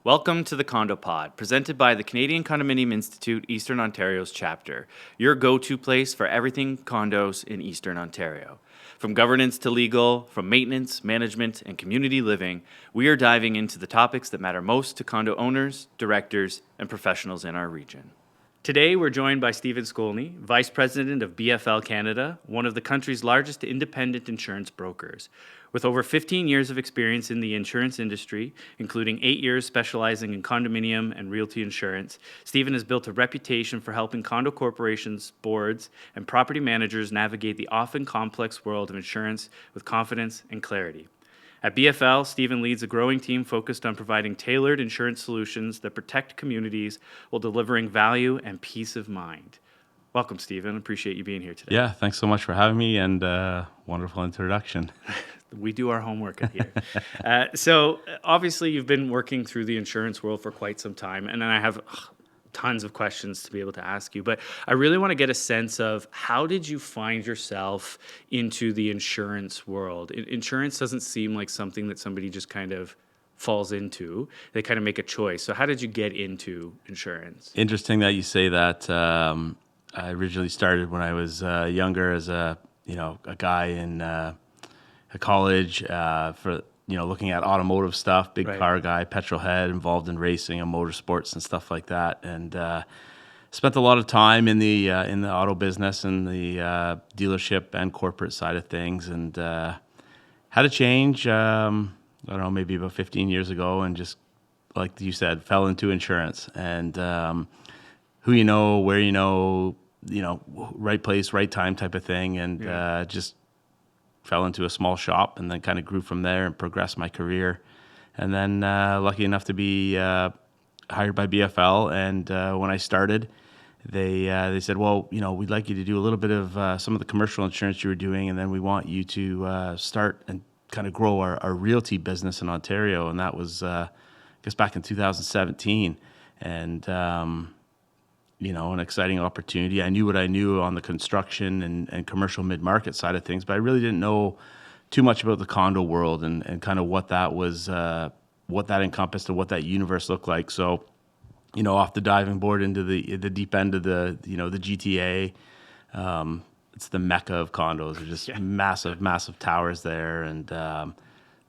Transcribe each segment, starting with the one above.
Welcome to the Condo Pod, presented by the Canadian Condominium Institute, Eastern Ontario's chapter, your go-to place for everything condos in Eastern Ontario. From governance to legal, from maintenance, management, and community living, we are diving into the topics that matter most to condo owners, directors, and professionals in our region. Today, we're joined by Stephen Skolny, Vice President of BFL Canada, one of the country's largest independent insurance brokers. With over 15 years of experience in the insurance industry, including 8 years specializing in condominium and realty insurance, Stephen has built a reputation for helping condo corporations, boards, and property managers navigate the often complex world of insurance with confidence and clarity. At BFL, Stephen leads a growing team focused on providing tailored insurance solutions that protect communities while delivering value and peace of mind. Welcome, Stephen. Appreciate you being here today. Yeah, thanks so much for having me, and wonderful introduction. We do our homework here. So obviously you've been working through the insurance world for quite some time, and I have tons of questions to be able to ask you, but I really want to get a sense of how did you find yourself into the insurance world? Insurance doesn't seem like something that somebody just kind of falls into. They kind of make a choice. So how did you get into insurance? Interesting that you say that. I originally started when I was younger as a guy in a college for looking at automotive stuff, big Right. car guy, petrol head, involved in racing and motorsports and stuff like that, and spent a lot of time in the auto business and the dealership and corporate side of things, and had a change. I don't know, maybe about 15 years ago, and just like you said, fell into insurance and who you know, where you know, right place, right time type of thing, and just fell into a small shop and then kind of grew from there and progressed my career. And then lucky enough to be hired by BFL. And when I started, they said, well, we'd like you to do a little bit of some of the commercial insurance you were doing, and then we want you to start and kind of grow our realty business in Ontario. And that was, I guess, back in 2017. And an exciting opportunity. I knew what I knew on the construction and commercial mid-market side of things, but I really didn't know too much about the condo world and kind of what that was, what that encompassed and what that universe looked like. So, off the diving board into the deep end of the GTA, it's the mecca of condos. There's just massive towers there, and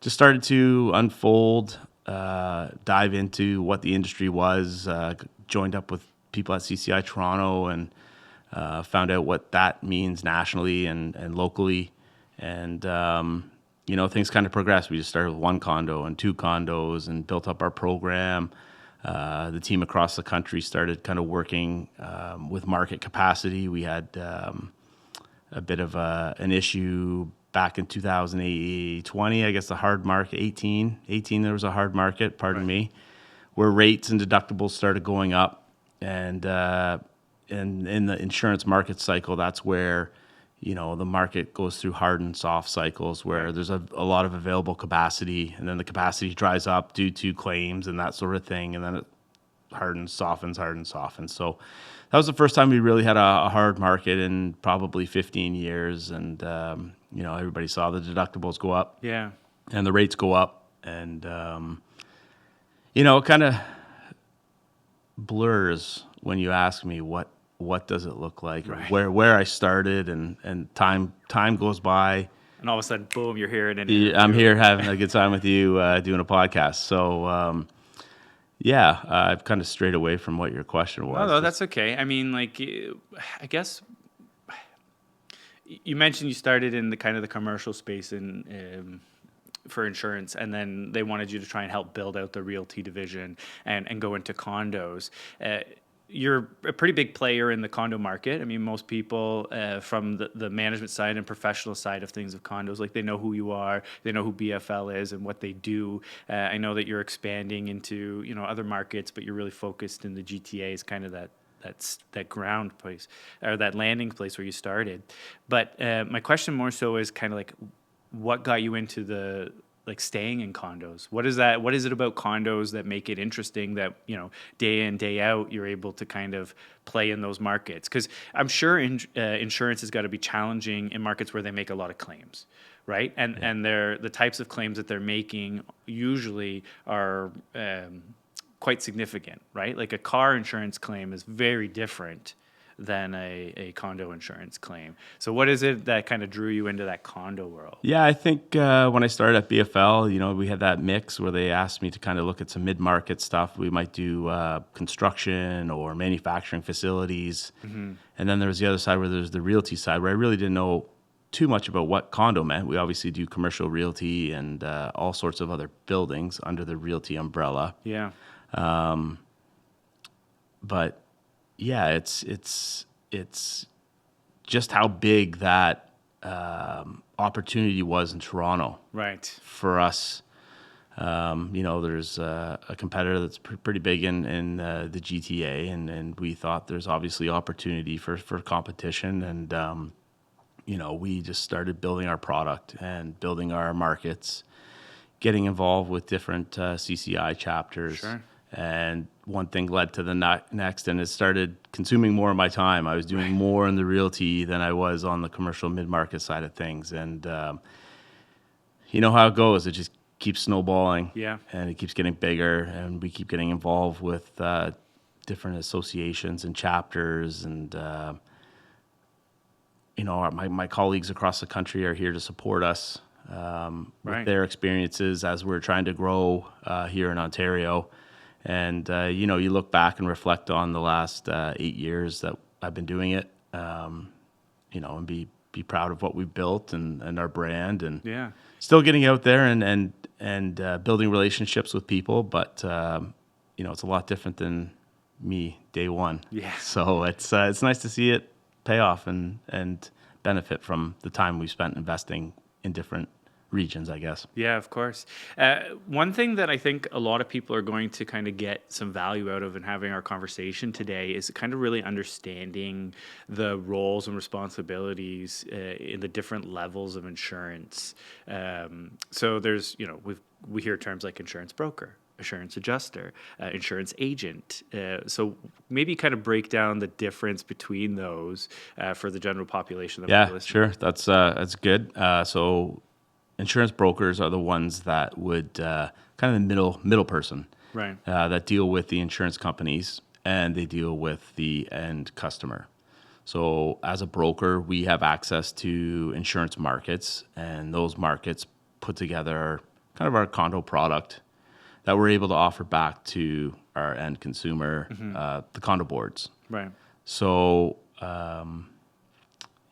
just started to unfold, dive into what the industry was, joined up with people at CCI Toronto and found out what that means nationally and locally. And, things kind of progressed. We just started with one condo and two condos and built up our program. The team across the country started kind of working with market capacity. We had a bit of an issue back in 2020, I guess the hard market, 18 there was a hard market, pardon me, where rates and deductibles started going up. And in the insurance market cycle, that's where, the market goes through hard and soft cycles where there's a lot of available capacity, and then the capacity dries up due to claims and that sort of thing, and then it hardens, softens. So that was the first time we really had a hard market in probably 15 years, and, everybody saw the deductibles go up. Yeah. And the rates go up, and, it kind of blurs when you ask me what does it look like, Right. where I started, and time goes by, And all of a sudden, boom, you're here. I'm here having a good time with you doing a podcast. So I've kind of strayed away from what your question was. No, that's okay. I mean, I guess you mentioned you started in the kind of the commercial space for insurance, and then they wanted you to try and help build out the realty division and go into condos. You're a pretty big player in the condo market. I mean, most people from the management side and professional side of things of condos, they know who you are, they know who BFL is and what they do. I know that you're expanding into other markets, but you're really focused in the GTA is kind of that ground place or that landing place where you started. But my question more so is kind of what got you into the staying in condos? What is that? What is it about condos that make it interesting that, day in, day out, you're able to kind of play in those markets? Because I'm sure insurance has got to be challenging in markets where they make a lot of claims, right? And they're the types of claims that they're making usually are quite significant, right? Like a car insurance claim is very different than a condo insurance claim. So what is it that kind of drew you into that condo world? Yeah, I think when I started at BFL, we had that mix where they asked me to kind of look at some mid-market stuff. We might do construction or manufacturing facilities. And then there was the other side where there's the realty side where I really didn't know too much about what condo meant. We obviously do commercial realty and all sorts of other buildings under the realty umbrella. Yeah. But yeah, it's just how big that opportunity was in Toronto. Right. For us. There's a competitor that's pretty big in the GTA, and we thought there's obviously opportunity for competition, and we just started building our product and building our markets, getting involved with different CCI chapters. Sure. And one thing led to the next, and it started consuming more of my time. I was doing more in the realty than I was on the commercial mid-market side of things. And you know how it goes. It just keeps snowballing. Yeah. And it keeps getting bigger, and we keep getting involved with different associations and chapters. And, my colleagues across the country are here to support us with their experiences as we're trying to grow here in Ontario. And, you look back and reflect on the last 8 years that I've been doing it, and be proud of what we've built and our brand, and still getting out there and building relationships with people. But, it's a lot different than me day one. Yeah. So it's nice to see it pay off and benefit from the time we spent investing in different regions, I guess. Yeah, of course. One thing that I think a lot of people are going to kind of get some value out of in having our conversation today is kind of really understanding the roles and responsibilities in the different levels of insurance. So there's, we hear terms like insurance broker, insurance adjuster, insurance agent. So maybe kind of break down the difference between those for the general population that we're listening. Sure. That's good. So insurance brokers are the ones that would kind of the middle person, right? That deal with the insurance companies and they deal with the end customer. So as a broker, we have access to insurance markets, and those markets put together kind of our condo product that we're able to offer back to our end consumer, the condo boards. Right. So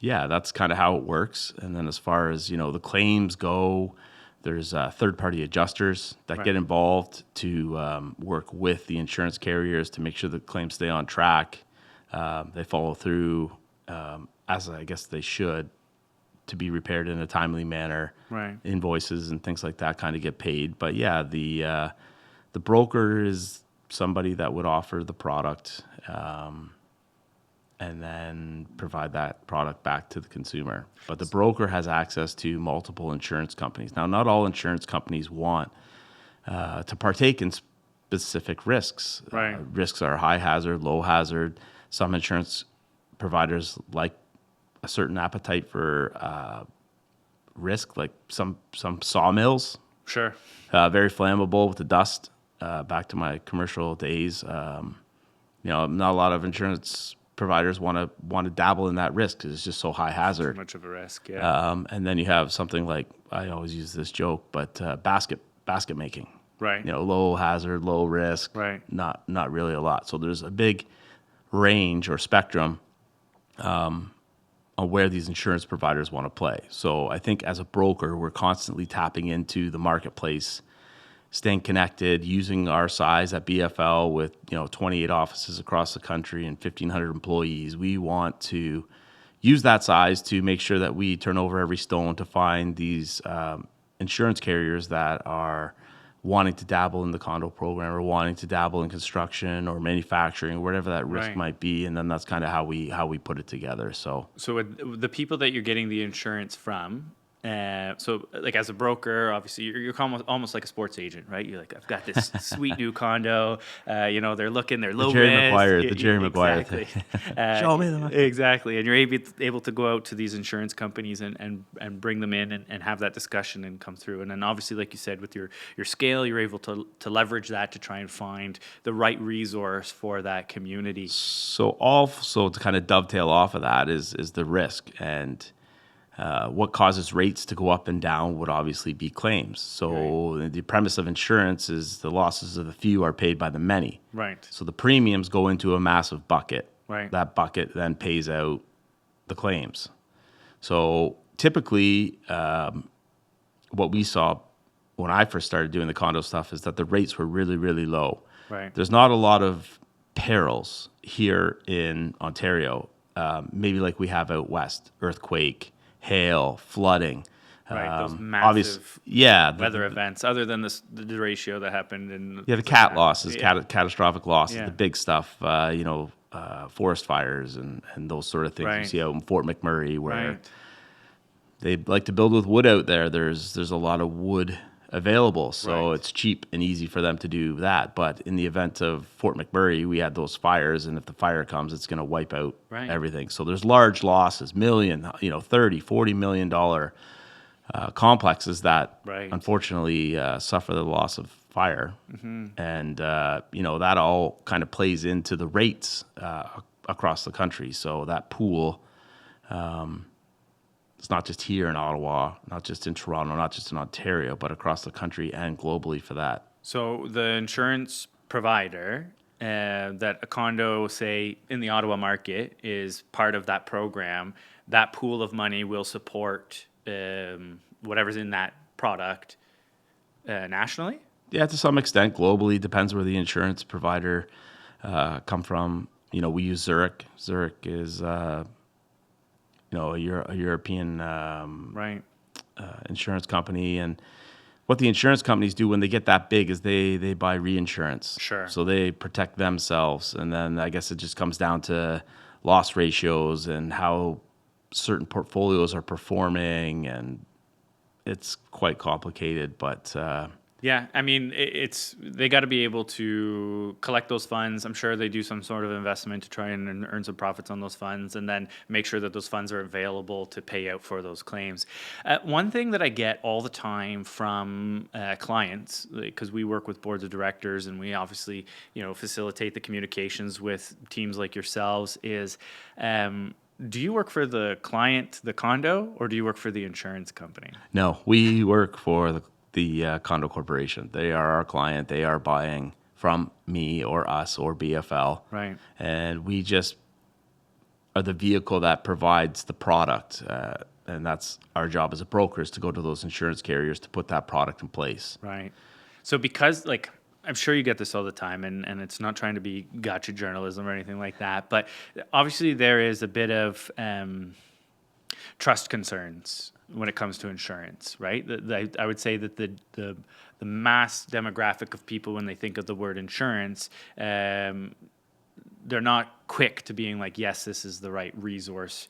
that's kind of how it works. And then as far as, the claims go, there's third-party adjusters that get involved to work with the insurance carriers to make sure the claims stay on track. They follow through as I guess they should to be repaired in a timely manner. Right. Invoices and things like that kind of get paid. But yeah, the broker is somebody that would offer the product and then provide that product back to the consumer. But the broker has access to multiple insurance companies. Now, not all insurance companies want to partake in specific risks. Right. Risks are high hazard, low hazard. Some insurance providers like a certain appetite for risk, like some sawmills. Sure. Very flammable with the dust. Back to my commercial days, not a lot of insurance providers want to dabble in that risk because it's just so high hazard. Too much of a risk, yeah. And then you have something like, I always use this joke, but basket making. Right. Low hazard, low risk. Right. Not really a lot. So there's a big range or spectrum on where these insurance providers want to play. So I think as a broker, we're constantly tapping into the marketplace, staying connected, using our size at BFL with 28 offices across the country and 1,500 employees. We want to use that size to make sure that we turn over every stone to find these insurance carriers that are wanting to dabble in the condo program or wanting to dabble in construction or manufacturing, or whatever that risk might be. And then that's kind of how we put it together. So the people that you're getting the insurance from, So like as a broker, obviously you're almost like a sports agent, right? You're like, I've got this sweet new condo. They're looking, they're The low Jerry risk. Maguire, the Jerry Maguire thing. Exactly. Show me the money. Exactly. And you're able to go out to these insurance companies and bring them in and have that discussion and come through. And then obviously, like you said, with your scale, you're able to leverage that to try and find the right resource for that community. So also to kind of dovetail off of that is the risk, and what causes rates to go up and down would obviously be claims. So the premise of insurance is the losses of the few are paid by the many. Right. So the premiums go into a massive bucket. Right. That bucket then pays out the claims. So typically, what we saw when I first started doing the condo stuff is that the rates were really, really low. Right. There's not a lot of perils here in Ontario, maybe like we have out west: earthquake, hail, flooding. Right, those Obvious, massive yeah, weather events, other than the derecho that happened in... the cat losses, catastrophic losses, Yeah. the big stuff, forest fires and those sort of things. You Right. see out in Fort McMurray where Right. they like to build with wood out there. There's a lot of wood available, so Right. it's cheap and easy for them to do that. But in the event of Fort McMurray, we had those fires, and if the fire comes, it's going to wipe out Right. everything. So there's large losses, million, 30, $40 million complexes that Right. unfortunately suffer the loss of fire. And, that all kind of plays into the rates across the country. So that pool, it's not just here in Ottawa, not just in Toronto, not just in Ontario, but across the country and globally for that. So the insurance provider that a condo, say, in the Ottawa market is part of that program, that pool of money will support whatever's in that product nationally? Yeah, to some extent, globally, depends where the insurance provider come from. We use Zurich. Zurich is, a European Right. insurance company, and what the insurance companies do when they get that big is they buy reinsurance. Sure. So they protect themselves, and then I guess it just comes down to loss ratios and how certain portfolios are performing, and it's quite complicated, but Yeah, I mean, they got to be able to collect those funds. I'm sure they do some sort of investment to try and earn some profits on those funds, and then make sure that those funds are available to pay out for those claims. One thing that I get all the time from clients, because we work with boards of directors and we obviously, facilitate the communications with teams like yourselves, is do you work for the client, the condo, or do you work for the insurance company? no, we work for the condo corporation. They are our client. They are buying from me or us or BFL. Right. And we just are the vehicle that provides the product. And that's our job as a broker, is to go to those insurance carriers to put that product in place. Right. So because, I'm sure you get this all the time, and it's not trying to be gotcha journalism or anything like that, but obviously there is a bit of trust concerns when it comes to insurance, right? I would say that the mass demographic of people, when they think of the word insurance, they're not quick to being like, yes, this is the right resource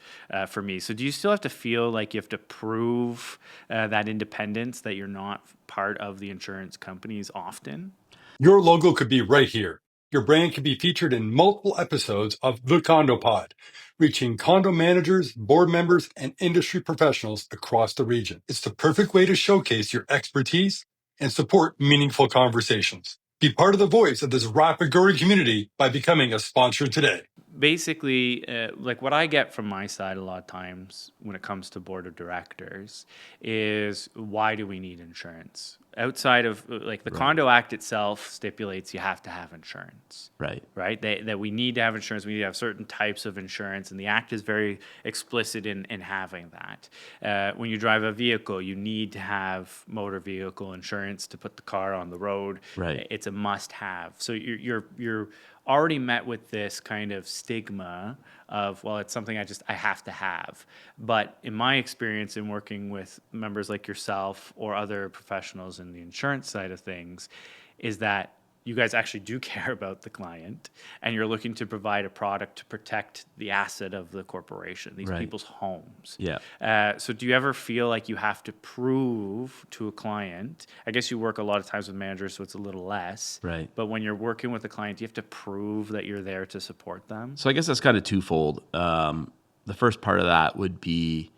for me. So do you still have to feel like you have to prove that independence, that you're not part of the insurance companies often? Your logo could be right here. Your brand could be featured in multiple episodes of The Condo Pod, reaching condo managers, board members, and industry professionals across the region. It's the perfect way to showcase your expertise and support meaningful conversations. Be part of the voice of this rapid growing community by becoming a sponsor today. Basically, what I get from my side a lot of times when it comes to board of directors is, why do we need insurance? Outside of the Condo Act itself stipulates you have to have insurance. Right. Right? That we need to have insurance. We need to have certain types of insurance, and the Act is very explicit in having that. When you drive a vehicle, you need to have motor vehicle insurance to put the car on the road. Right. It's a must-have. So you're already met with this kind of stigma of, well, it's something I have to have. But in my experience in working with members like yourself or other professionals in the insurance side of things, is that you guys actually do care about the client, and you're looking to provide a product to protect the asset of the corporation, these Right. people's homes. Yeah. So do you ever feel like you have to prove to a client, I guess you work a lot of times with managers, so it's a little less, Right. but when you're working with a client, do you have to prove that you're there to support them? So I guess that's kind of twofold. The first part of that would be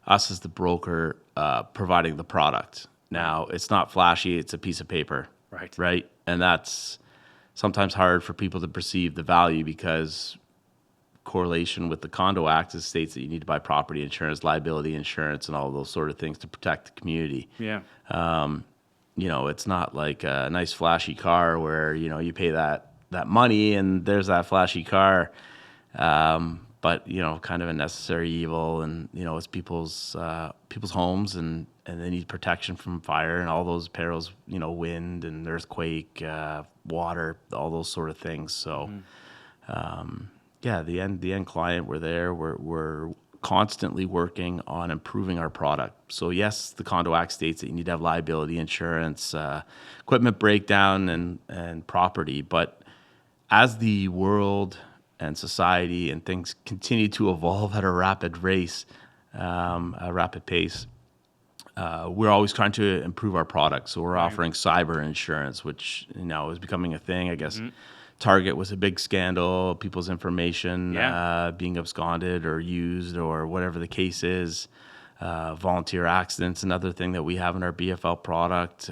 us as the broker providing the product. Now, it's not flashy, it's a piece of paper. Right. Right. And that's sometimes hard for people to perceive the value because correlation with the Condo Act states that you need to buy property insurance, liability insurance, and all those sort of things to protect the community. Yeah. It's not like a nice flashy car where, you pay that money and there's that flashy car. But kind of a necessary evil, and it's people's homes, and they need protection from fire and all those perils, wind and earthquake, water, all those sort of things. So, the end client, we're constantly working on improving our product. So yes, the Condo Act states that you need to have liability insurance, equipment breakdown, and property, but as the world and society and things continue to evolve at a rapid pace, we're always trying to improve our product. So we're offering cyber insurance, which is becoming a thing. I guess Target was a big scandal, people's information being absconded or used or whatever the case is. Volunteer accidents, another thing that we have in our BFL product.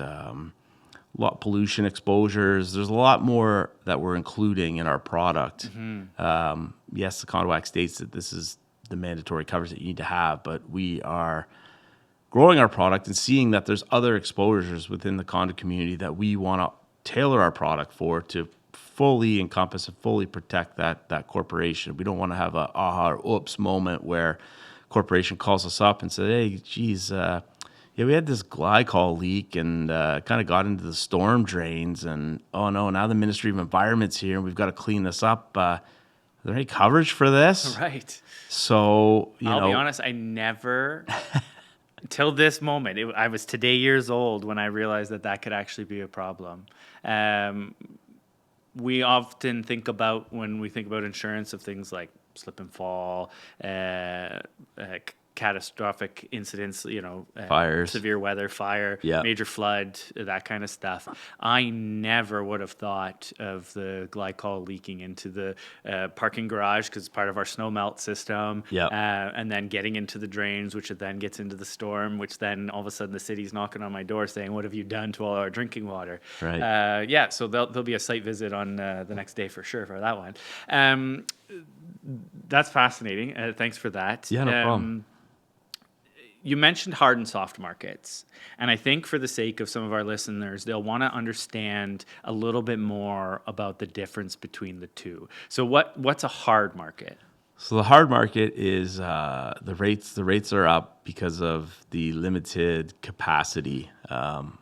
Pollution exposures. There's a lot more that we're including in our product. Yes, the Condo Act states that this is the mandatory coverage that you need to have, but we are growing our product and seeing that there's other exposures within the condo community that we want to tailor our product for to fully encompass and fully protect that corporation. We don't want to have a aha or oops moment where corporation calls us up and says, hey, geez, we had this glycol leak and kind of got into the storm drains, and oh no, now the Ministry of Environment's here and we've got to clean this up. Is there any coverage for this? Right. So, I'll be honest, I never, till this moment, I was today years old when I realized that could actually be a problem. We often think about, when we think about insurance, of things like slip and fall, catastrophic incidents, Fires, severe weather, fire, major flood, that kind of stuff. I never would have thought of the glycol leaking into the parking garage because it's part of our snow melt system, and then getting into the drains, which then gets into the storm, which then all of a sudden the city's knocking on my door saying, what have you done to all our drinking water? Right. So there'll be a site visit on the next day for sure for that one. That's fascinating. Thanks for that. Yeah, no problem. You mentioned hard and soft markets, and I think for the sake of some of our listeners, they'll want to understand a little bit more about the difference between the two. So what's a hard market? So the hard market is the rates are up because of the limited capacity. So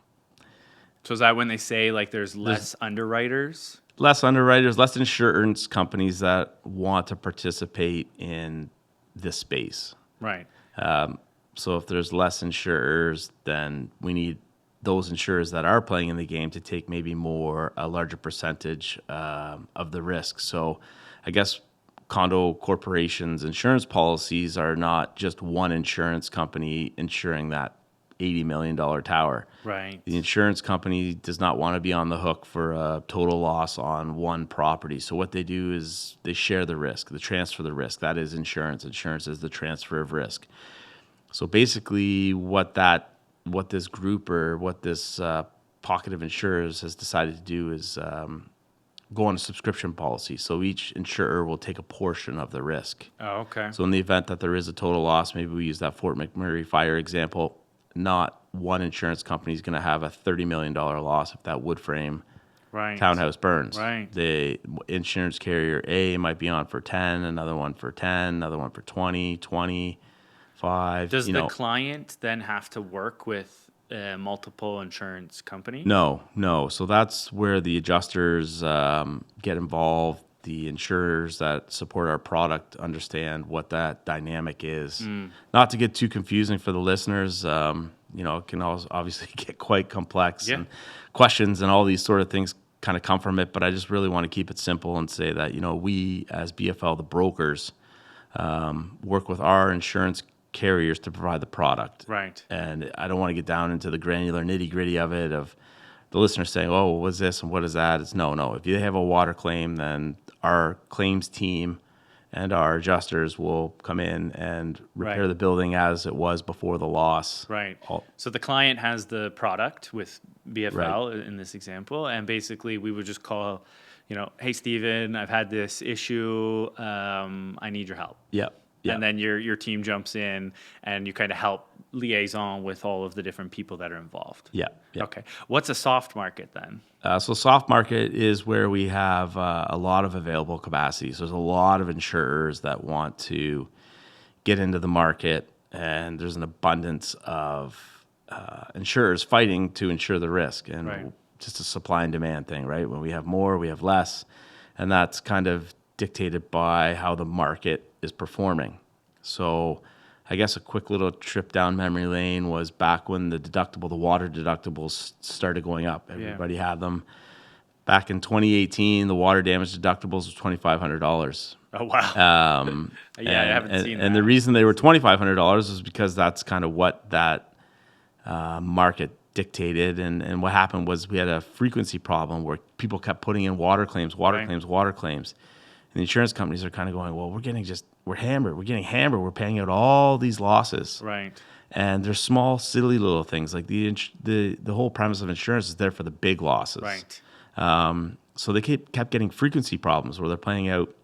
is that when they say like there's less underwriters? Less underwriters, less insurance companies that want to participate in this space. Right. So if there's less insurers, then we need those insurers that are playing in the game to take maybe a larger percentage of the risk. So I guess condo corporations' insurance policies are not just one insurance company insuring that $80 million tower. Right. The insurance company does not want to be on the hook for a total loss on one property. So what they do is they share the risk, the transfer the risk. That is insurance. Insurance is the transfer of risk. So basically what this group or what this pocket of insurers has decided to do is go on a subscription policy. So each insurer will take a portion of the risk. Oh, okay. So in the event that there is a total loss, maybe we use that Fort McMurray fire example, not one insurance company is going to have a $30 million loss if that wood frame townhouse burns. Right. The insurance carrier A might be on for 10, another one for 10, another one for 20, 25. Does the client then have to work with multiple insurance companies? No. So that's where the adjusters get involved. The insurers that support our product understand what that dynamic is. Not to get too confusing for the listeners, it can also obviously get quite complex, and questions and all these sort of things kind of come from it, but I just really want to keep it simple and say that, we as BFL, the brokers, work with our insurance carriers to provide the product. Right. And I don't want to get down into the granular nitty gritty of it, of the listener saying, oh, what's this and what is that? It's no. If you have a water claim, then our claims team and our adjusters will come in and repair Right. the building as it was before the loss. Right. So the client has the product with BFL in this example, and basically we would just call, hey, Steven, I've had this issue. I need your help. Yep. And then your team jumps in and you kind of help liaison with all of the different people that are involved. Yeah. Okay. What's a soft market then? So soft market is where we have a lot of available capacity. So there's a lot of insurers that want to get into the market, and there's an abundance of insurers fighting to insure the risk, and just a supply and demand thing, right? When we have more, we have less, and that's kind of dictated by how the market is performing. So I guess a quick little trip down memory lane was back when the water deductibles started going up. Everybody had them. Back in 2018, the water damage deductibles was $2,500. Oh, wow. I haven't seen that. And the reason they were $2,500 is because that's kind of what that market dictated. And what happened was we had a frequency problem where people kept putting in water claims. And the insurance companies are kind of going, well, we're getting hammered. We're paying out all these losses. Right. And there's small, silly little things. Like the whole premise of insurance is there for the big losses. Right. So they kept getting frequency problems where they're paying out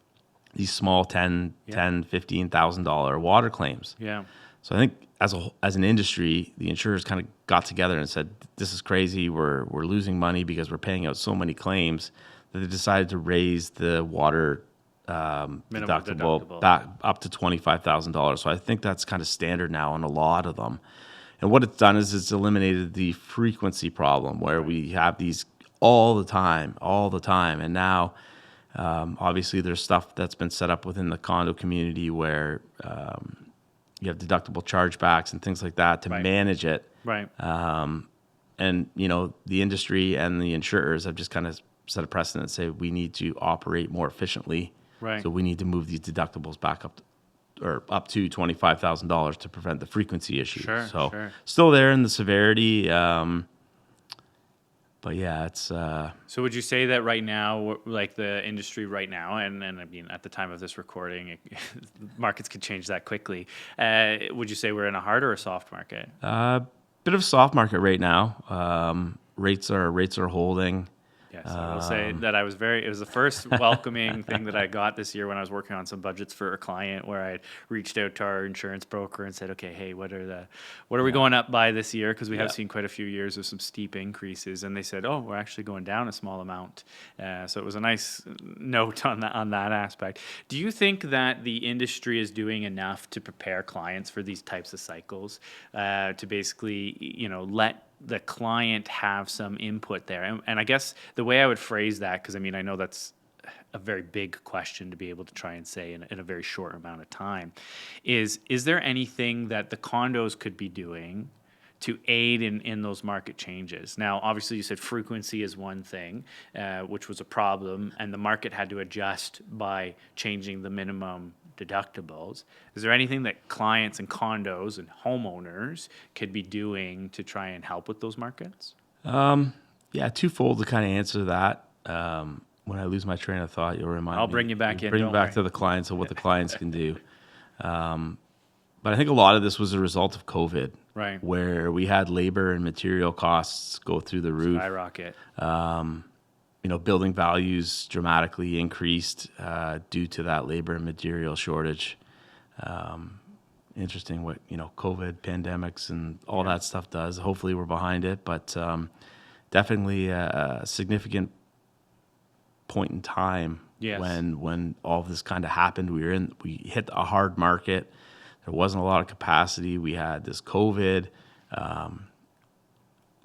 these small $10,000-$15,000 water claims. Yeah. So I think as an industry, the insurers kind of got together and said, this is crazy. We're losing money because we're paying out so many claims, that they decided to raise the water deductible back up to $25,000. So I think that's kind of standard now on a lot of them. And what it's done is it's eliminated the frequency problem where we have these all the time. And now, obviously, there's stuff that's been set up within the condo community where you have deductible chargebacks and things like that to manage it. Right. And, the industry and the insurers have just kind of set a precedent and say we need to operate more efficiently. Right. So we need to move these deductibles back up to $25,000 to prevent the frequency issue. Sure. Still there in the severity. But yeah, it's. So would you say that right now, like the industry right now, and I mean at the time of this recording, markets could change that quickly. Would you say we're in a hard or a soft market? Bit of a soft market right now. Rates are holding. Yes, I will say that it was the first welcoming thing that I got this year when I was working on some budgets for a client, where I reached out to our insurance broker and said, okay, hey, what are we going up by this year? Because we have seen quite a few years of some steep increases. And they said, oh, we're actually going down a small amount. So it was a nice note on that aspect. Do you think that the industry is doing enough to prepare clients for these types of cycles, to basically, let the client have some input there? And I guess the way I would phrase that, because I mean, I know that's a very big question to be able to try and say in a very short amount of time, is there anything that the condos could be doing to aid in those market changes? Now, obviously, you said frequency is one thing, which was a problem, and the market had to adjust by changing the minimum deductibles. Is there anything that clients and condos and homeowners could be doing to try and help with those markets? Yeah, twofold to kind of answer that. When I lose my train of thought, you'll remind me. I'll bring you back in. Bring me back to the clients and what the clients can do. But I think a lot of this was a result of COVID, right? Where we had labor and material costs go through the roof. Skyrocket. Building values dramatically increased due to that labor and material shortage. Interesting what, COVID, pandemics, and all that stuff does. Hopefully we're behind it, but definitely a significant point in time when all of this kind of happened. We hit a hard market. There wasn't a lot of capacity. We had this COVID.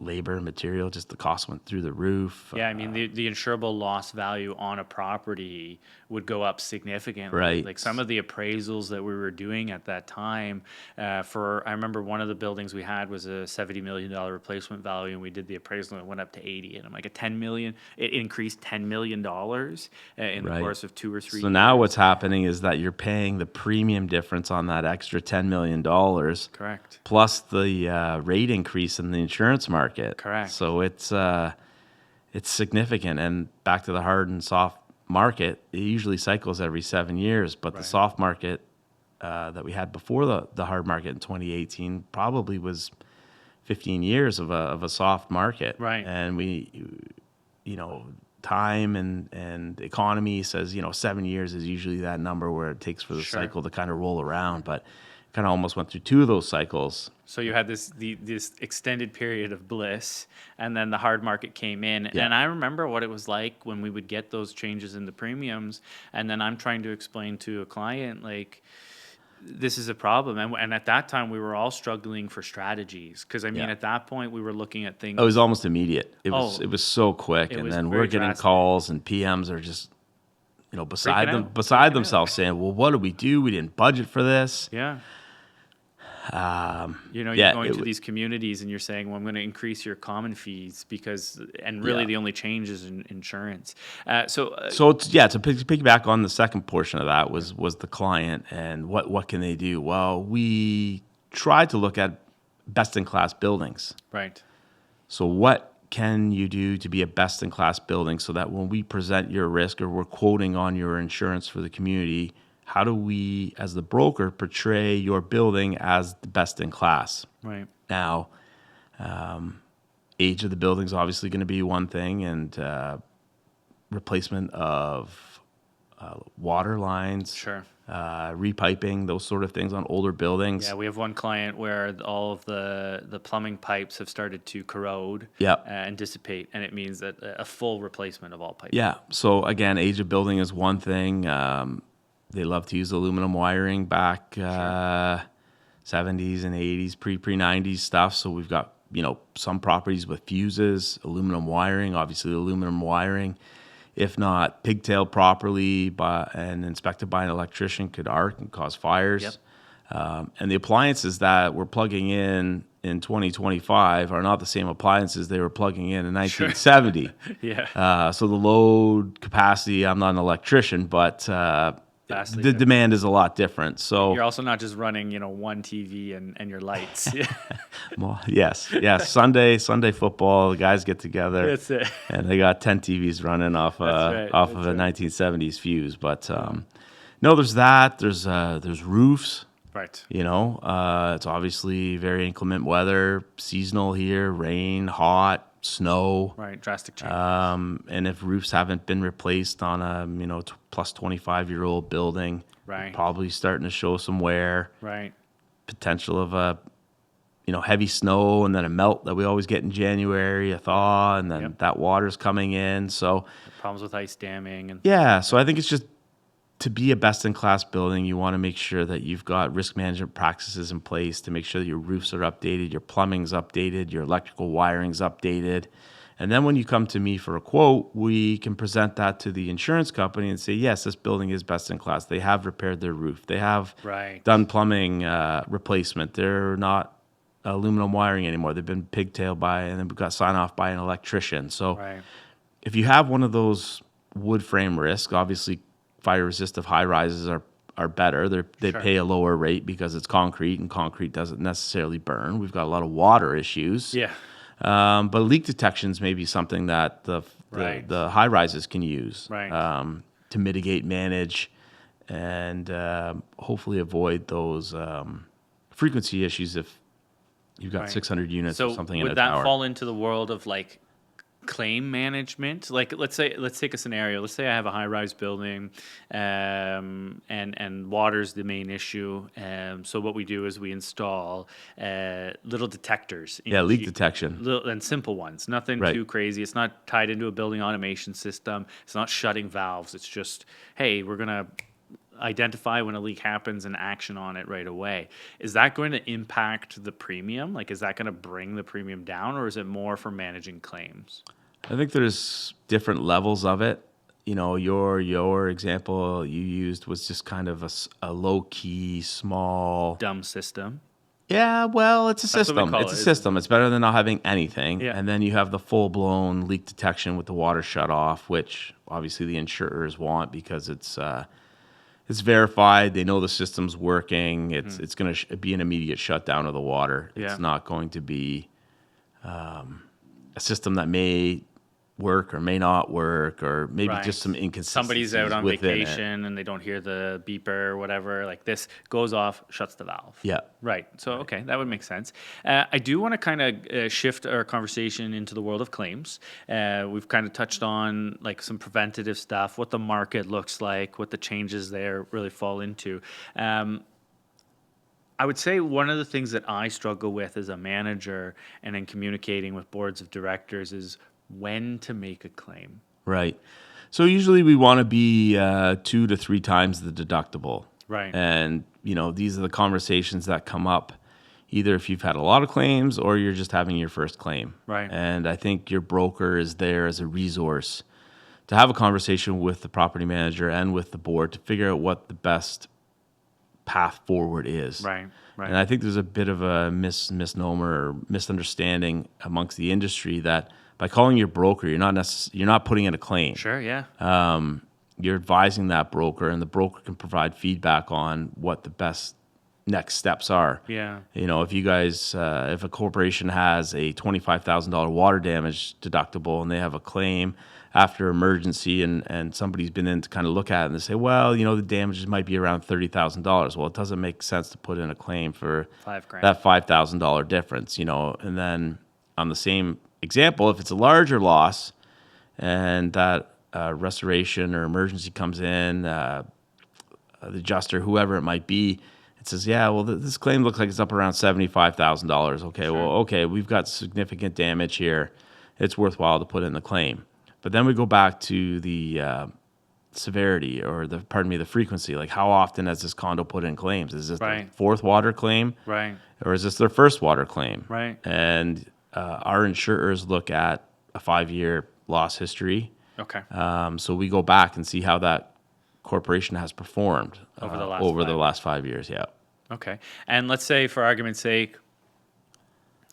labor and material, just the cost went through the roof. Yeah, I mean, the insurable loss value on a property would go up significantly. Right. Like some of the appraisals that we were doing at that time, I remember one of the buildings we had was a $70 million replacement value, and we did the appraisal and it went up to 80. And I'm like, it increased $10 million in the Right. course of 2 or 3 So years. now what's happening is that you're paying the premium difference on that extra $10 million. Correct. Plus the rate increase in the insurance market. Correct. So it's significant. And back to the hard and soft market, it usually cycles every 7 years. But the soft market that we had before the hard market in 2018 probably was 15 years of a soft market. Right. And time and economy says, 7 years is usually that number where it takes for the cycle to kind of roll around. But kind of almost went through 2 of those cycles. So you had this extended period of bliss, and then the hard market came in. Yeah. And I remember what it was like when we would get those changes in the premiums, and then I'm trying to explain to a client, like, this is a problem. And at that time, we were all struggling for strategies. Because, at that point, we were looking at things. It was almost immediate. It was so quick. And then we're getting drastic. calls, and PMs are just, beside themselves saying, well, what do? We didn't budget for this. Yeah. You're going to these communities and you're saying, well, I'm going to increase your common fees the only change is in insurance. So to piggyback on the second portion of that was the client and what can they do? Well, we tried to look at best-in-class buildings. Right. So what can you do to be a best-in-class building so that when we present your risk or we're quoting on your insurance for the community, how do we, as the broker, portray your building as the best in class? Right. Now, age of the building is obviously going to be one thing, and replacement of water lines, repiping, those sort of things on older buildings. Yeah, we have one client where all of the plumbing pipes have started to corrode and dissipate, and it means that a full replacement of all pipes. Yeah. So again, age of building is one thing. They love to use aluminum wiring back 70s and 80s, pre-90s stuff. So we've got, some properties with fuses, aluminum wiring, obviously aluminum wiring. If not pigtailed properly and inspected by an electrician, could arc and cause fires. Yep. And the appliances that we're plugging in 2025 are not the same appliances they were plugging in 1970. Yeah. So the load capacity, I'm not an electrician, but the demand is a lot different. So you're also not just running, one TV and your lights. Well, yes. Sunday football, the guys get together. That's it. And they got 10 TVs running off of a 1970s fuse. But no, there's that. There's roofs. Right. It's obviously very inclement weather, seasonal here, rain, hot, snow. Right, drastic change. And if roofs haven't been replaced on a plus 25-year-old building, right, probably starting to show some wear. Right. Potential of a heavy snow and then a melt that we always get in January, a thaw, and then that water's coming in. So problems with ice damming so I think it's just to be a best-in-class building, you want to make sure that you've got risk management practices in place to make sure that your roofs are updated, your plumbing's updated, your electrical wiring's updated. And then when you come to me for a quote, we can present that to the insurance company and say, yes, this building is best-in-class. They have repaired their roof. They have done plumbing replacement. They're not aluminum wiring anymore. They've been pigtailed and then we've got sign-off by an electrician. So if you have one of those wood frame risks, obviously fire resistive high rises are better. They pay a lower rate because it's concrete, and concrete doesn't necessarily burn. We've got a lot of water issues. Yeah. But leak detections may be something that the high rises can use to mitigate, manage, and hopefully avoid those frequency issues if you've got 600 units or something in a tower. Would that fall into the world of like claim management? Like let's take a scenario. Let's say I have a high-rise building, and water's the main issue. So what we do is we install little detectors. Leak detection. Little and simple ones. Nothing too crazy. It's not tied into a building automation system. It's not shutting valves. It's just, hey, we're gonna identify when a leak happens and action on it right away. Is that going to impact the premium? Like, is that going to bring the premium down, or is it more for managing claims? I think there's different levels of it. You know, your example you used was just kind of a low key, small. Dumb system. Yeah, well, it's a That's what we system. call It's a it. system. It's better than not having anything. Yeah. And then you have the full blown leak detection with the water shut off, which obviously the insurers want because it's verified. They know the system's working. It's going to be an immediate shutdown of the water. Yeah. It's not going to be a system that may work or may not work, or maybe Right. just some inconsistencies. Somebody's out on within it. vacation and they don't hear the beeper or whatever. Like, this goes off, shuts the valve. Yeah. Right. So, okay, that would make sense. I do want to kind of shift our conversation into the world of claims. We've kind of touched on like some preventative stuff, what the market looks like, what the changes there really fall into. I would say one of the things that I struggle with as a manager and in communicating with boards of directors is when to make a claim. Right. So usually we want to be 2 to 3 times the deductible. Right. And, you know, these are the conversations that come up either if you've had a lot of claims or you're just having your first claim. Right. And I think your broker is there as a resource to have a conversation with the property manager and with the board to figure out what the best path forward is. Right. Right. And I think there's a bit of a misnomer or misunderstanding amongst the industry that by calling your broker, you're not putting in a claim. Sure. Yeah. You're advising that broker, and the broker can provide feedback on what the best next steps are. Yeah. You know, if you guys, if a corporation has a $25,000 water damage deductible and they have a claim after emergency and somebody's been in to kind of look at it and they say, well, you know, the damages might be around $30,000. Well, it doesn't make sense to put in a claim for $5,000. that $5,000 difference, you know. And then on the same example, if it's a larger loss and that restoration or emergency comes in, the adjuster, whoever it might be, it says, yeah, well, this claim looks like it's up around $75,000. Okay, Sure. well, okay, we've got significant damage here. It's worthwhile to put in the claim. But then we go back to the severity or the frequency. Like, how often has this condo put in claims? Is this Right. their fourth water claim? Right. Or is this their first water claim? Right. And our insurers look at a 5-year loss history. Okay. So we go back and see how that corporation has performed Over the last over the 5 last 5 years. Yeah. Okay. And let's say, for argument's sake,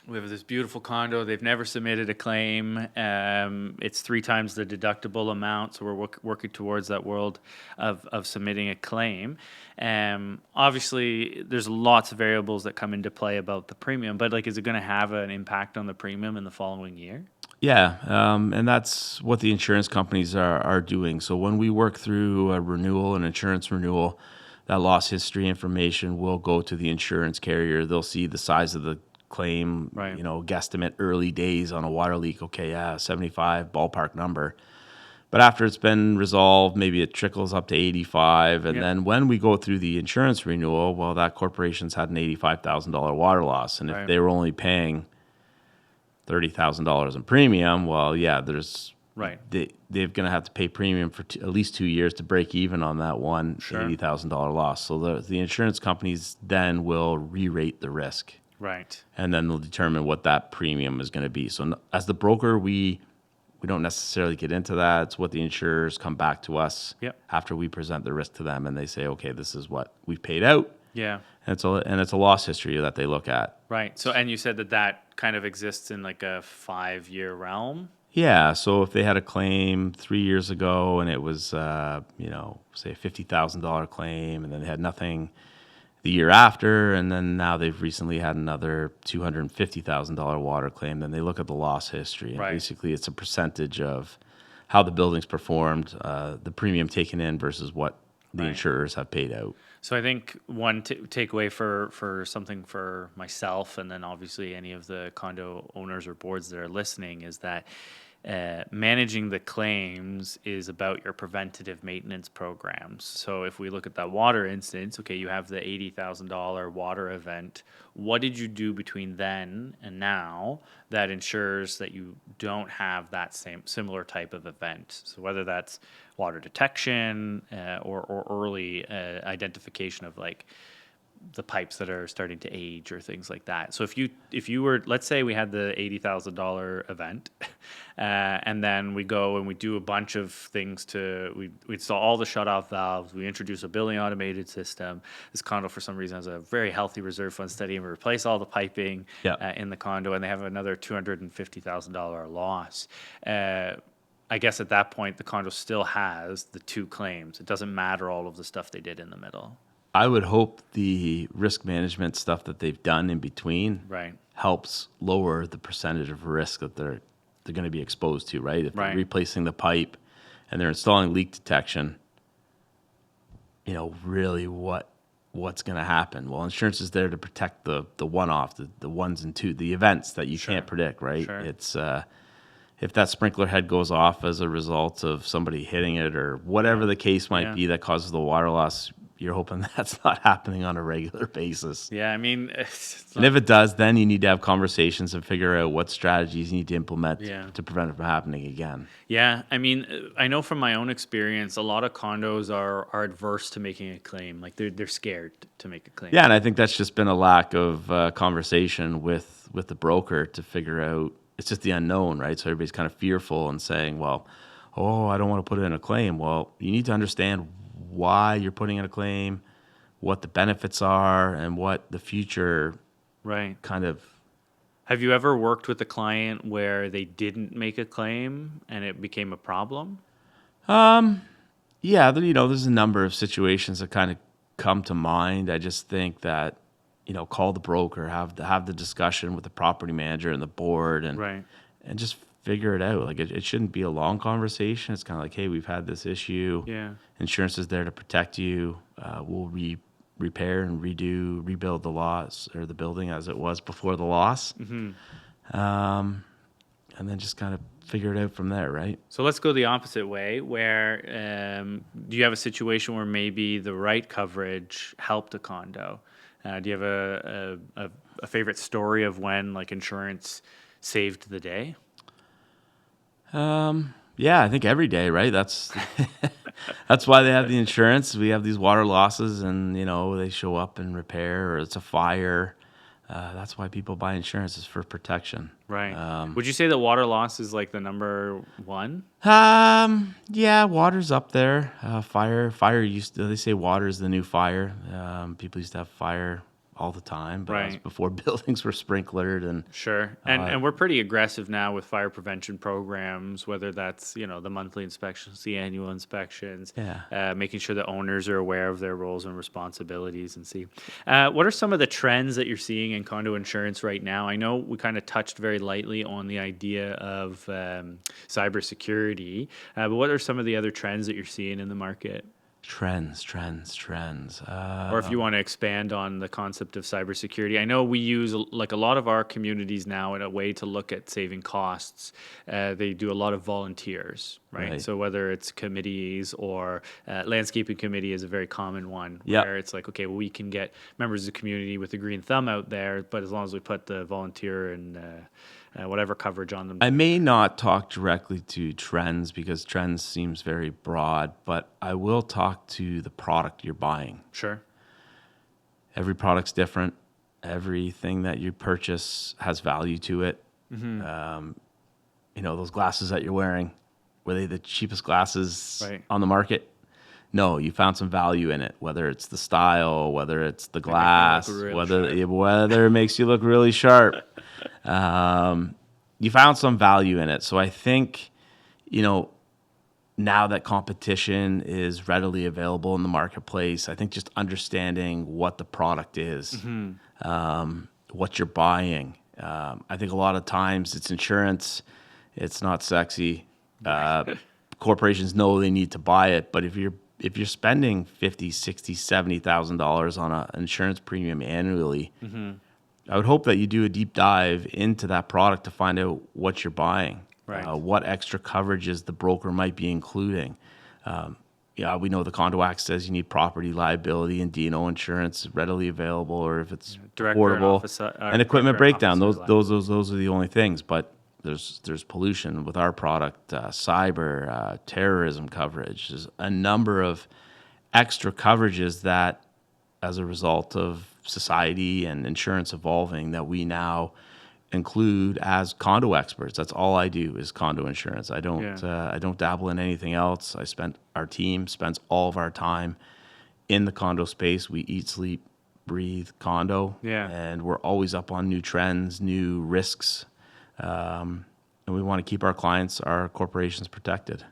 we have this beautiful condo. They've never submitted a claim. It's 3 times the deductible amount, so we're working towards that world of submitting a claim. Obviously, there's lots of variables that come into play about the premium, but like, is it going to have an impact on the premium in the following year? Yeah, and that's what the insurance companies are doing. So when we work through a renewal, an insurance renewal, that loss history information will go to the insurance carrier. They'll see the size of the claim, Right. you know, guesstimate early days on a water leak. Okay, yeah, 75 ballpark number. But after it's been resolved, maybe it trickles up to 85. And Yeah. then when we go through the insurance renewal, well, that corporation's had an $85,000 water loss. And if Right. they were only paying $30,000 in premium, well, yeah, there's Right. they're going to have to pay premium for at least 2 years to break even on that one Sure. $80,000 loss. So the insurance companies then will re-rate the risk, Right. and then they'll determine what that premium is going to be. So as the broker, we don't necessarily get into that. It's what the insurers come back to us Yep. after we present the risk to them, and they say, okay, this is what we've paid out. Yeah. And it's a loss history that they look at. Right. So, and you said that kind of exists in like a 5-year realm. Yeah, so if they had a claim 3 years ago and it was, say a $50,000 claim, and then they had nothing the year after, and then now they've recently had another $250,000 water claim, then they look at the loss history. And Right. basically, it's a percentage of how the building's performed, the premium taken in versus what the Right. insurers have paid out. So I think one takeaway for something for myself, and then obviously any of the condo owners or boards that are listening, is that managing the claims is about your preventative maintenance programs. So if we look at that water instance, okay, you have the $80,000 water event. What did you do between then and now that ensures that you don't have that similar type of event? So whether that's water detection or early identification of like the pipes that are starting to age or things like that. So if you were, let's say we had the $80,000 event, and then we go and we do a bunch of things we install all the shut-off valves, we introduce a building automated system. This condo for some reason has a very healthy reserve fund study, and we replace all the piping in the condo, and they have another $250,000 loss. I guess at that point the condo still has the two claims. It doesn't matter all of the stuff they did in the middle. I would hope the risk management stuff that they've done in between helps lower the percentage of risk that they're going to be exposed to, right? If they're replacing the pipe and they're installing leak detection, really what's going to happen? Well, insurance is there to protect the one-off, the ones and two, the events that you can't predict, right? Sure. It's if that sprinkler head goes off as a result of somebody hitting it or whatever the case might be that causes the water loss, you're hoping that's not happening on a regular basis. Yeah, I mean... And if it does, then you need to have conversations and figure out what strategies you need to implement to prevent it from happening again. Yeah, I mean, I know from my own experience, a lot of condos are adverse to making a claim. Like, they're scared to make a claim. Yeah, and I think that's just been a lack of conversation with the broker to figure out... It's just the unknown, right? So everybody's kind of fearful and saying, well, I don't want to put in a claim. Well, you need to understand why you're putting in a claim, what the benefits are, and what the future kind of... Have you ever worked with a client where they didn't make a claim and it became a problem? Yeah, there's a number of situations that kind of come to mind. I just think that, call the broker, have the discussion with the property manager and the board, and just figure it out. Like it shouldn't be a long conversation. It's kind of like, hey, we've had this issue. Yeah. Insurance is there to protect you. We'll repair and rebuild the loss or the building as it was before the loss. Mm-hmm. And then just kind of figure it out from there, right? So let's go the opposite way, where do you have a situation where maybe the right coverage helped a condo? Do you have a favorite story of when like insurance saved the day? Yeah, I think every day, right? That's why they have the insurance. We have these water losses, and they show up and repair, or it's a fire. That's why people buy insurance, is for protection. Right. Would you say that water loss is like the number one? Yeah, water's up there. Fire they say water is the new fire. People used to have fire all the time, but that was before buildings were sprinklered. And sure. And we're pretty aggressive now with fire prevention programs, whether that's, the monthly inspections, the annual inspections, making sure the owners are aware of their roles and responsibilities and see. What are some of the trends that you're seeing in condo insurance right now? I know we kind of touched very lightly on the idea of cybersecurity, but what are some of the other trends that you're seeing in the market? Trends. Or if you want to expand on the concept of cybersecurity, I know we use like a lot of our communities now in a way to look at saving costs. They do a lot of volunteers, right? So whether it's committees or landscaping committee is a very common one, where it's like, okay, well, we can get members of the community with a green thumb out there, but as long as we put the volunteer and whatever coverage on them. I may not talk directly to trends because trends seems very broad, but I will talk to the product you're buying. Sure. Every product's different. Everything that you purchase has value to it. Mm-hmm. Those glasses that you're wearing, were they the cheapest glasses on the market? No, you found some value in it, whether it's the style, whether it's the glass, whether it makes you look really sharp. You found some value in it. So I think, now that competition is readily available in the marketplace, I think just understanding what the product is, what you're buying. I think a lot of times it's insurance. It's not sexy. Corporations know they need to buy it, but if you're spending $50,000, $60,000, $70,000 on an insurance premium annually, I would hope that you do a deep dive into that product to find out what you're buying. Right. What extra coverages the broker might be including. Yeah, we know the Condo Act says you need property liability and D&O insurance readily available, or if it's Director and affordable, office- and equipment director and breakdown. officer Those are the only things. But there's pollution with our product, cyber, terrorism coverage. There's a number of extra coverages that, as a result of society and insurance evolving, that we now include as condo experts. That's all I do is condo insurance. I don't dabble in anything else. Our team spends all of our time in the condo space. We eat, sleep, breathe condo, and we're always up on new trends, new risks, and we want to keep our clients, our corporations protected.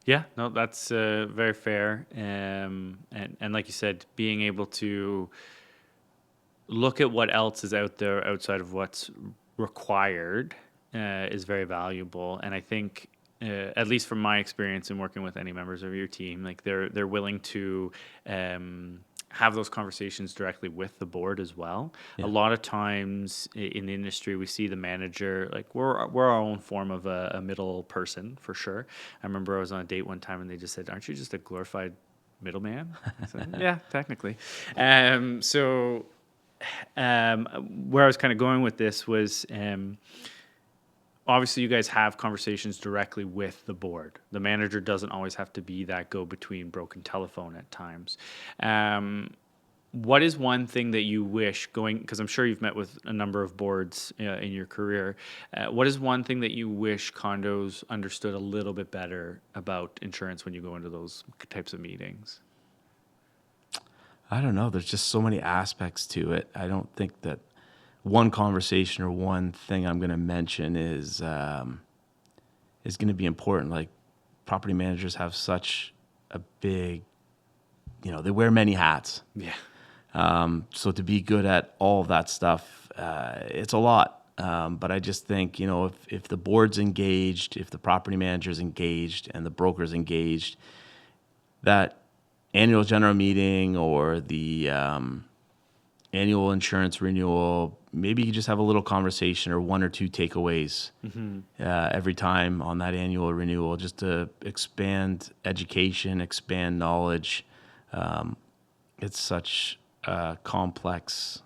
Yeah, no, that's very fair. And like you said, being able to look at what else is out there outside of what's required is very valuable. And I think, at least from my experience in working with any members of your team, like they're willing to have those conversations directly with the board as well. Yeah. A lot of times in the industry, we see the manager, like we're our own form of a middle person for sure. I remember I was on a date one time and they just said, "Aren't you just a glorified middleman?" I said, "Yeah, technically." So where I was kind of going with this was, obviously you guys have conversations directly with the board. The manager doesn't always have to be that go-between broken telephone at times. What is one thing that you wish because I'm sure you've met with a number of boards in your career. What is one thing that you wish condos understood a little bit better about insurance when you go into those types of meetings? I don't know. There's just so many aspects to it. I don't think that one conversation or one thing I'm going to mention is going to be important. Like, property managers have such a big, they wear many hats. Yeah. So to be good at all of that stuff, it's a lot. But I just think, if the board's engaged, if the property manager's engaged and the broker's engaged, that annual general meeting or the annual insurance renewal, maybe you just have a little conversation or one or two takeaways every time on that annual renewal, just to expand education, expand knowledge. It's such a complex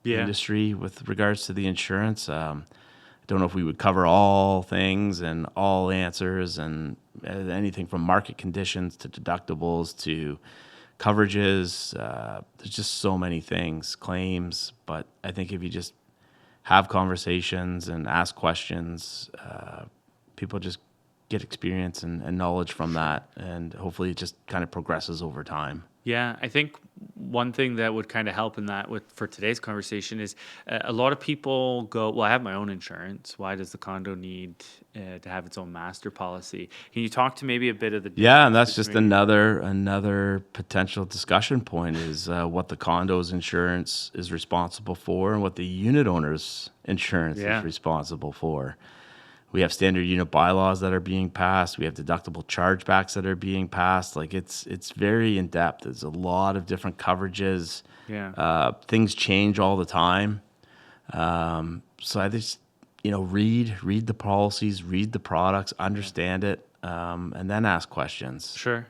industry with regards to the insurance. I don't know if we would cover all things and all answers and anything from market conditions to deductibles to coverages. There's just so many things, claims. But I think if you just have conversations and ask questions, people just get experience and knowledge from that. And hopefully it just kind of progresses over time. Yeah, I think one thing that would kind of help in that for today's conversation is a lot of people go, "Well, I have my own insurance. Why does the condo need to have its own master policy?" Can you talk to maybe a bit of the Yeah, and that's difference just between- another potential discussion point is what the condo's insurance is responsible for and what the unit owner's insurance is responsible for. We have standard unit bylaws that are being passed. We have deductible chargebacks that are being passed. Like it's very in depth. There's a lot of different coverages. Yeah. Things change all the time. So I just read the policies, read the products, understand it, and then ask questions. Sure.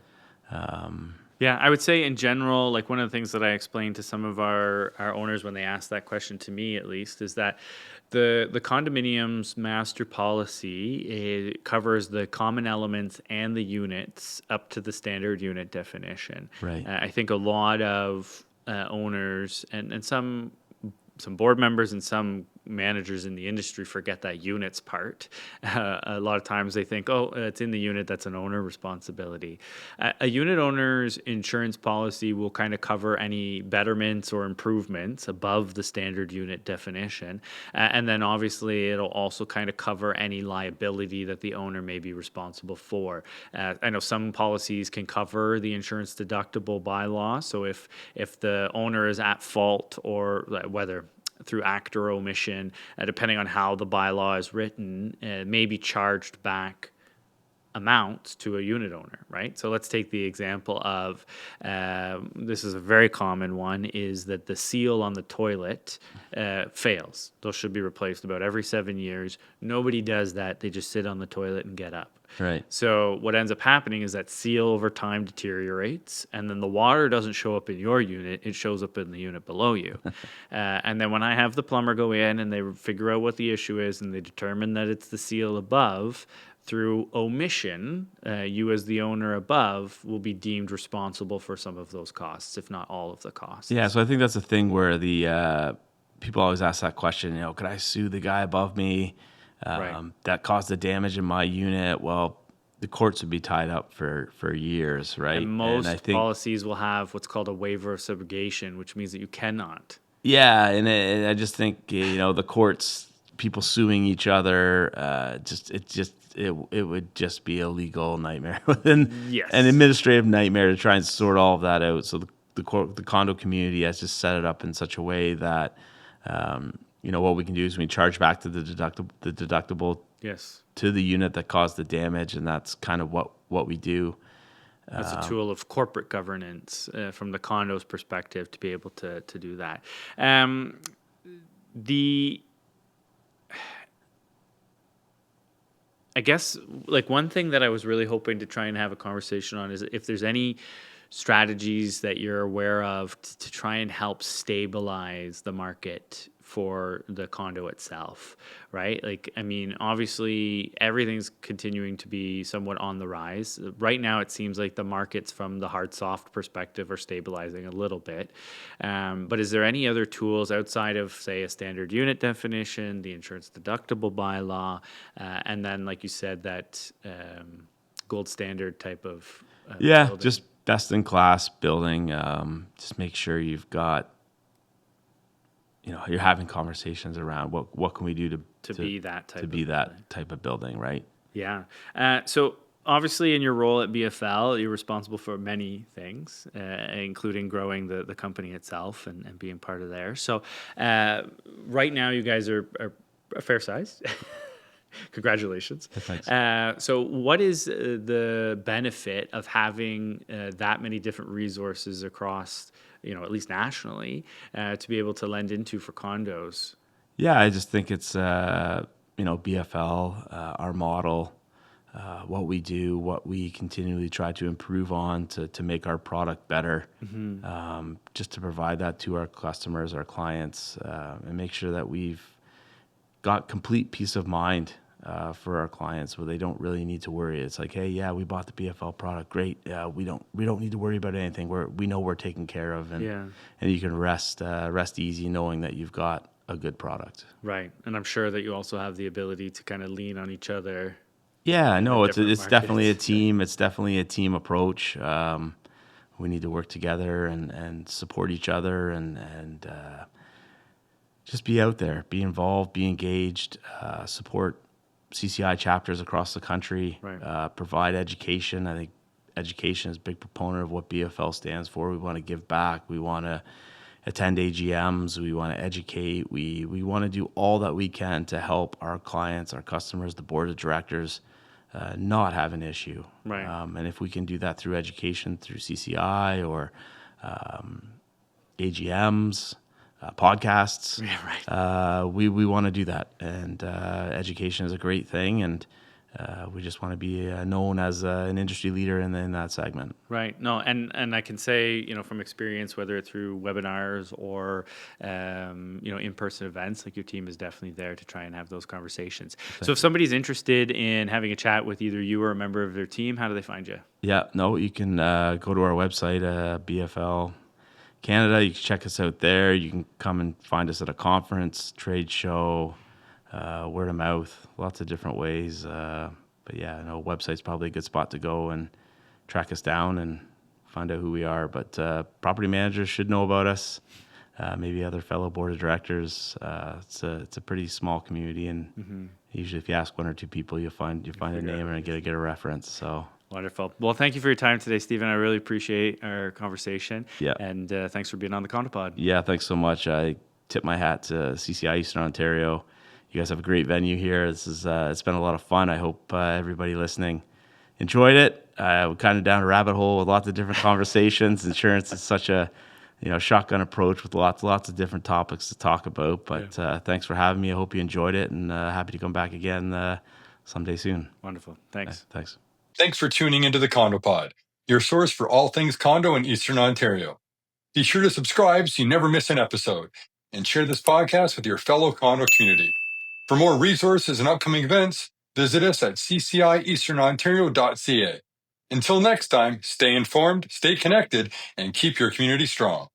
Yeah, I would say in general, like one of the things that I explained to some of our owners when they asked that question to me, at least, is that the condominiums master policy, it covers the common elements and the units up to the standard unit definition. Right. I think a lot of owners and some board members and some managers in the industry forget that units part. A lot of times they think, "Oh, it's in the unit, that's an owner responsibility." A unit owner's insurance policy will kind of cover any betterments or improvements above the standard unit definition. And then obviously it'll also kind of cover any liability that the owner may be responsible for. I know some policies can cover the insurance deductible by law. So if the owner is at fault, or whether through act or omission, depending on how the bylaw is written, may be charged back amounts to a unit owner, right? So let's take the example of, this is a very common one, is that the seal on the toilet fails. Those should be replaced about every 7 years. Nobody does that. They just sit on the toilet and get up. Right. So what ends up happening is that seal over time deteriorates, and then the water doesn't show up in your unit, it shows up in the unit below you. And then when I have the plumber go in and they figure out what the issue is and they determine that it's the seal above, through omission, you as the owner above will be deemed responsible for some of those costs, if not all of the costs. Yeah, so I think that's the thing where the people always ask that question, could I sue the guy above me that caused the damage in my unit? Well, the courts would be tied up for years, right? And most I think, policies will have what's called a waiver of subrogation, which means that you cannot. yeah, and I just think, the courts, people suing each other, it would just be a legal nightmare, Yes. an administrative nightmare to try and sort all of that out. So the condo community has just set it up in such a way that what we can do is we charge back to the deductible Yes. to the unit that caused the damage, and that's kind of what we do. That's a tool of corporate governance from the condo's perspective to be able to do that. I guess like one thing that I was really hoping to try and have a conversation on is if there's any strategies that you're aware of to try and help stabilize the market for the condo itself, right? Like, I mean, obviously everything's continuing to be somewhat on the rise. Right now, it seems like the markets from the hard soft perspective are stabilizing a little bit. But is there any other tools outside of, say, a standard unit definition, the insurance deductible bylaw, and then, like you said, that gold standard type of building? Just best in class building. Just make sure you've got, you're having conversations around what can we do to be that type type of building, right? Yeah. So obviously in your role at BFL, you're responsible for many things, including growing the company itself and being part of there. So right now you guys are a fair size. Congratulations. Thanks. So what is the benefit of having that many different resources across, at least nationally, to be able to lend into for condos? Yeah, I just think it's, BFL, our model, what we do, what we continually try to improve on to make our product better, just to provide that to our customers, our clients, and make sure that we've got complete peace of mind for our clients where they don't really need to worry. It's like, hey, yeah, we bought the BFL product, great. We don't need to worry about anything. We know we're taken care of, and you can rest easy knowing that you've got a good product. Right, and I'm sure that you also have the ability to kind of lean on each other. Yeah, no, it's markets. definitely a team. It's definitely a team approach. We need to work together and support each other and just be out there, be involved, be engaged, support CCI chapters across the country, provide education. I think education is a big proponent of what BFL stands for. We want to give back. We want to attend AGMs. We want to educate. We want to do all that we can to help our clients, our customers, the board of directors not have an issue. Right. And if we can do that through education, through CCI or AGMs, podcasts, we want to do that. And education is a great thing, and we just want to be known as an industry leader in that segment. Right. No, and I can say, from experience, whether it's through webinars or, in-person events, like your team is definitely there to try and have those conversations. So if somebody's interested in having a chat with either you or a member of their team, how do they find you? Yeah, no, you can go to our website, BFL Canada. You can check us out there. You can come and find us at a conference, trade show, word of mouth, lots of different ways. But yeah, website's probably a good spot to go and track us down and find out who we are. But property managers should know about us. Maybe other fellow board of directors. It's a pretty small community, and usually if you ask one or two people, you find a name and get a reference. So. Wonderful. Well, thank you for your time today, Stephen. I really appreciate our conversation. Yeah. And thanks for being on the Condo Pod. Yeah, thanks so much. I tip my hat to CCI Eastern Ontario. You guys have a great venue here. This is it's been a lot of fun. I hope everybody listening enjoyed it. We kind of down a rabbit hole with lots of different conversations. Insurance is such a shotgun approach with lots of different topics to talk about. But thanks for having me. I hope you enjoyed it, and happy to come back again someday soon. Wonderful. Thanks. Thanks. Thanks for tuning into the Condo Pod, your source for all things condo in Eastern Ontario. Be sure to subscribe so you never miss an episode, and share this podcast with your fellow condo community. For more resources and upcoming events, visit us at ccieasternontario.ca. Until next time, stay informed, stay connected, and keep your community strong.